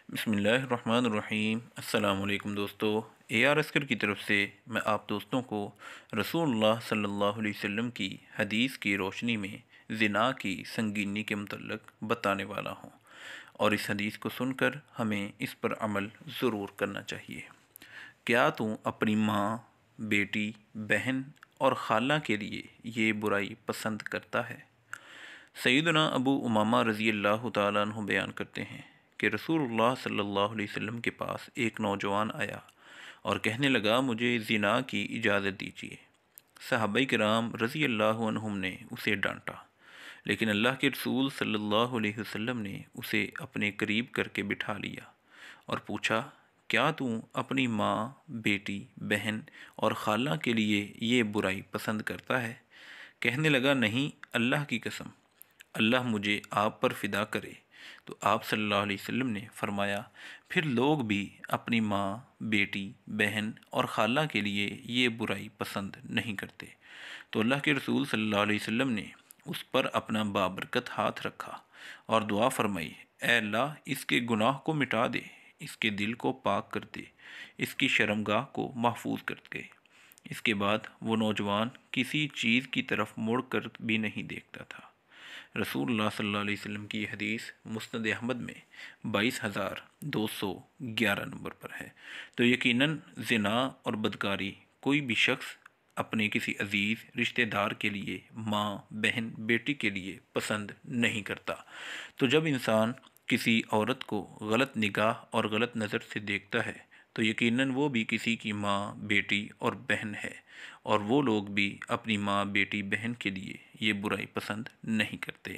بسم اللہ الرحمن الرحیم۔ السلام علیکم دوستو، اے آر اسکر کی طرف سے میں آپ دوستوں کو رسول اللہ صلی اللہ علیہ وسلم کی حدیث کی روشنی میں زنا کی سنگینی کے متعلق بتانے والا ہوں، اور اس حدیث کو سن کر ہمیں اس پر عمل ضرور کرنا چاہیے۔ کیا تو اپنی ماں، بیٹی، بہن اور خالہ کے لیے یہ برائی پسند کرتا ہے؟ سیدنا ابو امامہ رضی اللہ تعالیٰ عنہ بیان کرتے ہیں کہ رسول اللہ صلی اللہ علیہ وسلم کے پاس ایک نوجوان آیا اور کہنے لگا، مجھے زنا کی اجازت دیجیے۔ صحابہ کرام رضی اللہ عنہم نے اسے ڈانٹا، لیکن اللہ کے رسول صلی اللہ علیہ وسلم نے اسے اپنے قریب کر کے بٹھا لیا اور پوچھا، کیا تو اپنی ماں، بیٹی، بہن اور خالہ کے لیے یہ برائی پسند کرتا ہے؟ کہنے لگا، نہیں، اللہ کی قسم، اللہ مجھے آپ پر فدا کرے۔ تو آپ صلی اللہ علیہ وسلم نے فرمایا، پھر لوگ بھی اپنی ماں، بیٹی، بہن اور خالہ کے لیے یہ برائی پسند نہیں کرتے۔ تو اللہ کے رسول صلی اللہ علیہ وسلم نے اس پر اپنا بابرکت ہاتھ رکھا اور دعا فرمائی، اے اللہ اس کے گناہ کو مٹا دے، اس کے دل کو پاک کر دے، اس کی شرمگاہ کو محفوظ کر دے۔ اس کے بعد وہ نوجوان کسی چیز کی طرف مڑ کر بھی نہیں دیکھتا تھا۔ رسول اللہ صلی اللہ علیہ وسلم کی یہ حدیث مسند احمد میں 22,211 نمبر پر ہے۔ تو یقیناً زنا اور بدکاری کوئی بھی شخص اپنے کسی عزیز رشتہ دار کے لیے، ماں، بہن، بیٹی کے لیے پسند نہیں کرتا۔ تو جب انسان کسی عورت کو غلط نگاہ اور غلط نظر سے دیکھتا ہے تو یقیناً وہ بھی کسی کی ماں، بیٹی اور بہن ہے، اور وہ لوگ بھی اپنی ماں، بیٹی، بہن کے لیے یہ برائی پسند نہیں کرتے۔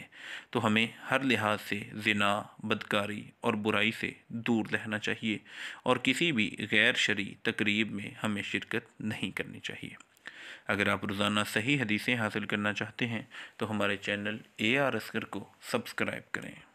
تو ہمیں ہر لحاظ سے زنا، بدکاری اور برائی سے دور رہنا چاہیے، اور کسی بھی غیر شرعی تقریب میں ہمیں شرکت نہیں کرنی چاہیے۔ اگر آپ روزانہ صحیح حدیثیں حاصل کرنا چاہتے ہیں تو ہمارے چینل اے آر اسکر کو سبسکرائب کریں۔